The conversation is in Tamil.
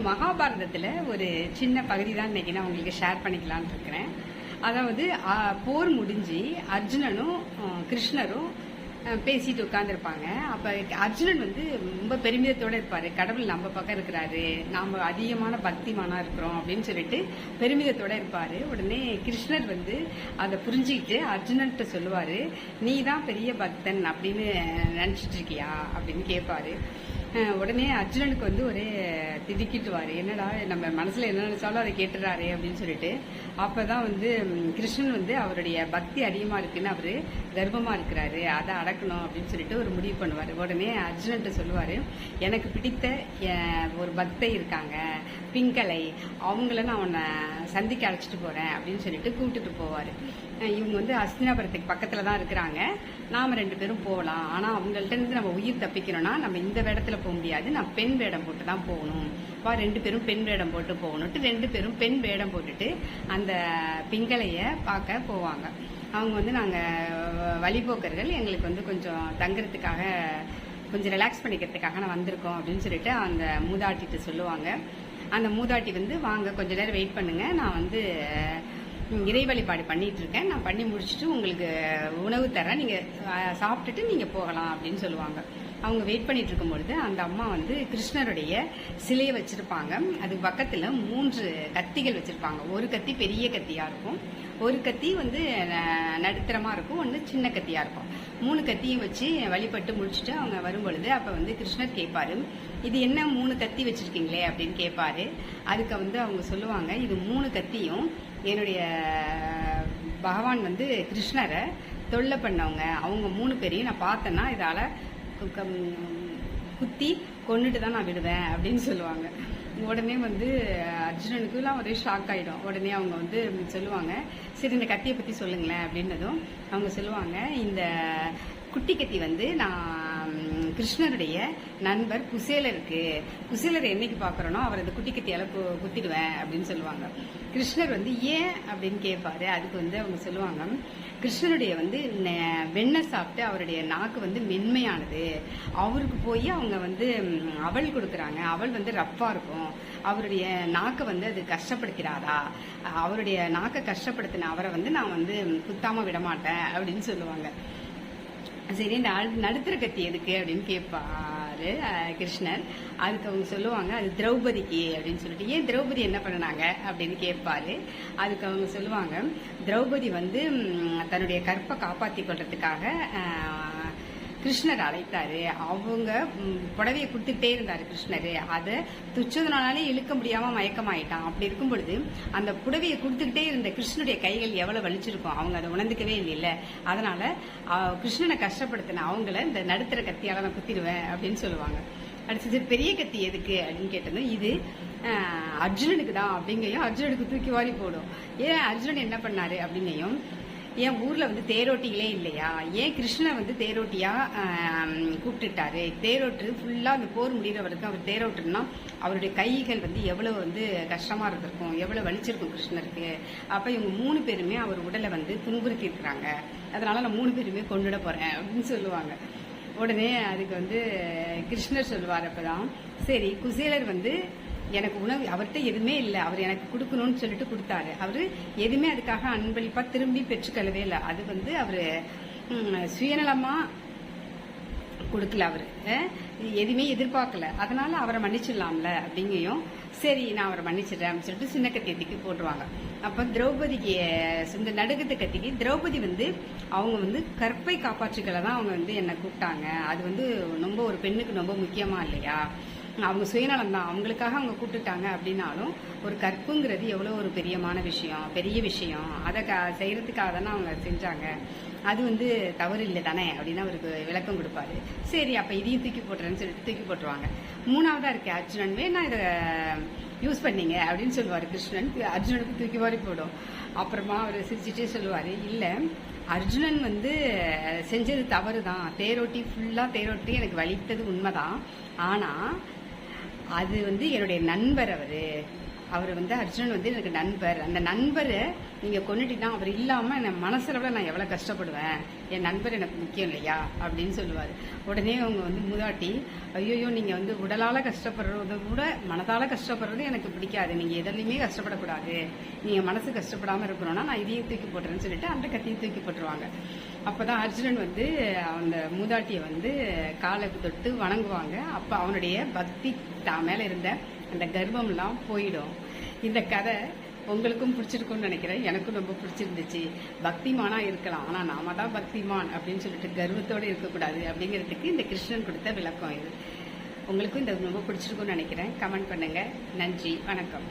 மகாபாரதத்துல ஒரு சின்ன பகுதி தான் இன்னைக்கு நான் உங்களுக்கு ஷேர் பண்ணிக்கலாம்னு இருக்கிறேன். அதாவது போர் முடிஞ்சு அர்ஜுனனும் கிருஷ்ணரும் பேசிட்டு உட்கார்ந்துருப்பாங்க. அப்ப அர்ஜுனன் வந்து ரொம்ப பெருமிதத்தோட இருப்பாரு. கடவுள் நம்ம பக்கம் இருக்கிறாரு, நாம அதிகமான பக்திமானா இருக்கிறோம் அப்படின்னு சொல்லிட்டு பெருமிதத்தோட இருப்பாரு. உடனே கிருஷ்ணர் வந்து அதை புரிஞ்சுக்கிட்டு அர்ஜுனன்கிட்ட சொல்லுவாரு, நீ தான் பெரிய பக்தன் அப்படின்னு நினைச்சிட்டு இருக்கியா அப்படின்னு கேட்பாரு. உடனே அர்ஜுனனுக்கு வந்து ஒரே திடுக்கிட்டுவாரு, என்னடா நம்ம மனசுல என்ன நினைச்சாலும் அதை கேட்டுறாரு அப்படின்னு சொல்லிட்டு. அப்பதான் வந்து கிருஷ்ணன் வந்து அவருடைய பக்தி அதிகமா இருக்குன்னு அவரு கர்ப்பமா இருக்கிறாரு, அதை அடக்கணும் அப்படின்னு சொல்லிட்டு ஒரு முடிவு பண்ணுவாரு. உடனே அர்ஜுனன்ட்ட சொல்லுவாரு, எனக்கு பிடித்த ஒரு பக்தை இருக்காங்க பிங்கலை, அவங்கள நான் உன்னை சந்திக்க அழைச்சிட்டு போறேன் அப்படின்னு சொல்லிட்டு கூப்பிட்டுட்டு போவாரு. இவங்க வந்து அஸ்தினாபுரத்துக்கு பக்கத்துல தான் இருக்கிறாங்க, நாம 2 பேரும் போகலாம். ஆனா அவங்கள்ட்ட இருந்து நம்ம உயிர் தப்பிக்கணும்னா நம்ம இந்த வேடத்துல போக முடியாது, நான் பெண் வேடம் போட்டு தான் போகணும். 2 பேரும் பெண் வேடம் போட்டு போகணும்ட்டு 2 பேரும் பெண் வேடம் போட்டுட்டு அந்த பிங்களைய பார்க்க போவாங்க. அவங்க வந்து நாங்க வழிபோக்கர்கள், எங்களுக்கு வந்து கொஞ்சம் தங்குறதுக்காக கொஞ்சம் ரிலாக்ஸ் பண்ணிக்கிறதுக்காக நான் வந்திருக்கோம் அப்படின்னு சொல்லிட்டு அந்த மூதாட்டிட்டு சொல்லுவாங்க. அந்த மூதாட்டி வந்து வாங்க கொஞ்ச நேரம் வெயிட் பண்ணுங்க, நான் வந்து இறை வழிபாடு பண்ணிட்டு இருக்கேன், நான் பண்ணி முடிச்சுட்டு உங்களுக்கு உணவு தரேன், நீங்க சாப்பிட்டுட்டு நீங்க போகலாம் அப்படின்னு சொல்லுவாங்க. அவங்க வெயிட் பண்ணிட்டு இருக்கும் பொழுது அந்த அம்மா வந்து கிருஷ்ணருடைய சிலையை வச்சிருப்பாங்க. அதுக்கு பக்கத்துல 3 கத்திகள் வச்சிருப்பாங்க. ஒரு கத்தி பெரிய கத்தியா இருக்கும், ஒரு கத்தி வந்து நடுத்தரமா இருக்கும், ஒன்னு சின்ன கத்தியா இருக்கும். 3 கத்தியும் வச்சு வழிபட்டு முடிச்சுட்டு அவங்க வரும் பொழுது அப்ப வந்து கிருஷ்ணர் கேட்பாரு, இது என்ன 3 கத்தி வச்சிருக்கீங்களே அப்படின்னு கேட்பாரு. அதுக்கு வந்து அவங்க சொல்லுவாங்க, இது 3 கத்தியும் என்னுடைய பகவான் வந்து கிருஷ்ணரை தொல்லை பண்ணவங்க, அவங்க 3 பேரையும் நான் பார்த்தேன்னா இதால குத்தி கொண்டுட்டு தான் நான் விடுவேன் அப்படின்னு சொல்லுவாங்க. உடனே வந்து அர்ஜுனனுக்குலாம் ஒரே ஷாக் ஆயிடும். உடனே அவங்க வந்து சொல்லுவாங்க, சரி இந்த கத்தியை பத்தி சொல்லுங்களேன் அப்படின்னதும் அவங்க சொல்லுவாங்க, இந்த குட்டி கத்தி வந்து நான் கிருஷ்ணருடைய நண்பர் குசேலருக்கு, குசேலரை என்னைக்கு பாக்குறனோ அவர் அந்த குட்டி கத்தியால குத்திடுவேன் அப்படின்னு சொல்லுவாங்க. கிருஷ்ணர் வந்து ஏன் அப்படின்னு கேட்பாரு. அதுக்கு வந்து அவங்க சொல்லுவாங்க, கிருஷ்ணருடைய வந்து வெண்ணெய் சாப்பிட்டு அவருடைய நாக்கு வந்து மென்மையானது, அவருக்கு போய் அவங்க வந்து அவள் கொடுக்குறாங்க, அவள் வந்து ரப்பா இருக்கும், அவருடைய நாக்கை வந்து அது கஷ்டப்படுத்தினாரா, அவருடைய நாக்கை கஷ்டப்படுத்தின அவரை வந்து நான் வந்து குத்தாம விடமாட்டேன் அப்படின்னு சொல்லுவாங்க. சரி இந்த நடுத்தர கத்தி எதுக்கு அப்படின்னு கேட்பாரு கிருஷ்ணர். அதுக்கு அவங்க சொல்லுவாங்க, அது திரௌபதிக்கு அப்படின்னு சொல்லிட்டு. ஏன் திரௌபதி என்ன பண்ணாங்க அப்படின்னு கேட்பாரு. அதுக்கு அவங்க சொல்லுவாங்க, திரௌபதி வந்து தன்னுடைய கற்பை காப்பாற்றி கொள்றதுக்காக கிருஷ்ணர் அழைத்தாரு, அவங்க புடவையை கொடுத்துட்டே இருந்தாரு கிருஷ்ணர், அதை துச்சதுனாலே இழுக்க முடியாம மயக்கமாயிட்டான். அப்படி இருக்கும் பொழுது அந்த புடவையை கொடுத்துக்கிட்டே இருந்த கிருஷ்ணனுடைய கைகள் எவ்வளவு வலிச்சிருக்கும், அவங்க அதை உணர்ந்துக்கவே இல்லை. அதனால கிருஷ்ணனை கஷ்டப்படுத்தின அவங்கள இந்த நடுத்தர கத்தியால நான் குத்திடுவேன் அப்படின்னு சொல்லுவாங்க. அடுத்தது பெரிய கத்தி எதுக்கு அப்படின்னு கேட்டதும் இது அர்ஜுனனுக்கு தான் அப்படிங்கையும் அர்ஜுனனுக்கு தூக்கி வாரி போடும். ஏன் அர்ஜுனன் என்ன பண்ணாரு அப்படிங்கையும், ஏன் ஊர்ல வந்து தேரோட்டிகளே இல்லையா, ஏன் கிருஷ்ணர் வந்து தேரோட்டியா கூப்பிட்டுட்டாரு, தேரோட்டு ஃபுல்லா அந்த போர் முடிகிற வரைக்கும் அவர் தேரோட்டுனா அவருடைய கைகள் வந்து எவ்வளவு வந்து கஷ்டமா இருந்திருக்கும், எவ்வளவு வலிச்சிருக்கும் கிருஷ்ணருக்கு. அப்ப இவங்க 3 பேருமே அவர் உடலை வந்து துன்புறுத்தி இருக்கிறாங்க, அதனால நான் 3 பேருமே கொண்டுட போறேன் அப்படின்னு சொல்லுவாங்க. உடனே அதுக்கு வந்து கிருஷ்ணர் சொல்லுவார், அப்பதான் சரி குசேலர் வந்து எனக்கு உணவு அவர்கிட்ட எதுவுமே இல்லை, அவர் எனக்கு கொடுக்கணும்னு சொல்லிட்டு கொடுத்தாரு, அவரு எதுவுமே அதுக்காக அன்பளிப்பா திரும்பி பெற்றுக்கொள்ளவே இல்லை, அது வந்து அவரு சுயநலமா கொடுக்கல, அவரு எதுவுமே எதிர்பார்க்கல, அதனால அவரை மன்னிச்சிடலாம்ல அப்படிங்கையும் சரி நான் அவரை மன்னிச்சிடுறேன் அப்படின்னு சொல்லிட்டு சின்ன கத்திக்கு போட்டுருவாங்க. அப்ப திரௌபதிக்கு இந்த நடுக்கத்து கத்திக்கு திரௌபதி வந்து அவங்க வந்து கற்பை காப்பாற்றுக்களை தான் அவங்க வந்து என்னை கூப்பிட்டாங்க, அது வந்து ரொம்ப ஒரு பெண்ணுக்கு ரொம்ப முக்கியமா இல்லையா, அவங்க சுயநலம் தான், அவங்களுக்காக அவங்க கூப்பிட்டுட்டாங்க அப்படின்னாலும் ஒரு கற்புங்கிறது எவ்வளோ ஒரு பெரிய விஷயம், அதை செய்யறதுக்காக தானே அவங்க செஞ்சாங்க, அது வந்து தவறு இல்லை தானே அப்படின்னு அவருக்கு விளக்கம் கொடுப்பாரு. சரி அப்ப இதையும் தூக்கி போட்டுறேன்னு சொல்லிட்டு தூக்கி போட்டுருவாங்க. 3ஆவதா இருக்கு அர்ஜுனன், வேணா இதை யூஸ் பண்ணீங்க அப்படின்னு சொல்லுவாரு கிருஷ்ணன், அர்ஜுனனுக்கு தூக்கி வாரி போடும். அப்புறமா அவர் சிரிச்சுட்டே சொல்லுவாரு, இல்ல அர்ஜுனன் வந்து செஞ்சது தவறு தான், தேரோட்டி ஃபுல்லா தேரோட்டி எனக்கு வலித்தது உண்மைதான், ஆனா அது வந்து என்னுடைய நண்பர், அவர் வந்து அர்ஜுனன் வந்து எனக்கு நண்பர், அந்த நண்பரை நீங்க கொண்டுட்டீங்கன்னா அவர் இல்லாம என் மனசளவில் நான் எவ்வளவு கஷ்டப்படுவேன், என் நண்பர் எனக்கு முக்கியம் இல்லையா அப்படின்னு சொல்லுவார். உடனே அவங்க வந்து மூதாட்டி, ஐயோ நீங்க வந்து உடலால கஷ்டப்படுறத விட மனதால கஷ்டப்படுறது எனக்கு பிடிக்காது, நீங்க எதுலையுமே கஷ்டப்படக்கூடாது, நீங்க மனசு கஷ்டப்படாம இருக்கணும்னா நான் இதையும் தூக்கி போட்டுறேன்னு சொல்லிட்டு அந்த கத்தியை தூக்கி போட்டுருவாங்க. அப்பதான் அர்ஜுனன் வந்து அந்த மூதாட்டியை வந்து காலை தொட்டு வணங்குவாங்க. அப்ப அவனுடைய பக்தி தான் மேல இருந்த அந்த கர்வம்லாம் போயிடும். இந்த கதை உங்களுக்கும் பிடிச்சிருக்கும்னு நினைக்கிறேன். எனக்கும் ரொம்ப பிடிச்சிருந்துச்சு. பக்திமானா இருக்கலாம், ஆனா நாம தான் பக்திமான் அப்படின்னு சொல்லிட்டு கர்வத்தோடு இருக்கக்கூடாது அப்படிங்கிறதுக்கு இந்த கிருஷ்ணன் கொடுத்த விளக்கம் இது. உங்களுக்கும் இந்த ரொம்ப பிடிச்சிருக்கும்னு நினைக்கிறேன். கமெண்ட் பண்ணுங்க. நன்றி, வணக்கம்.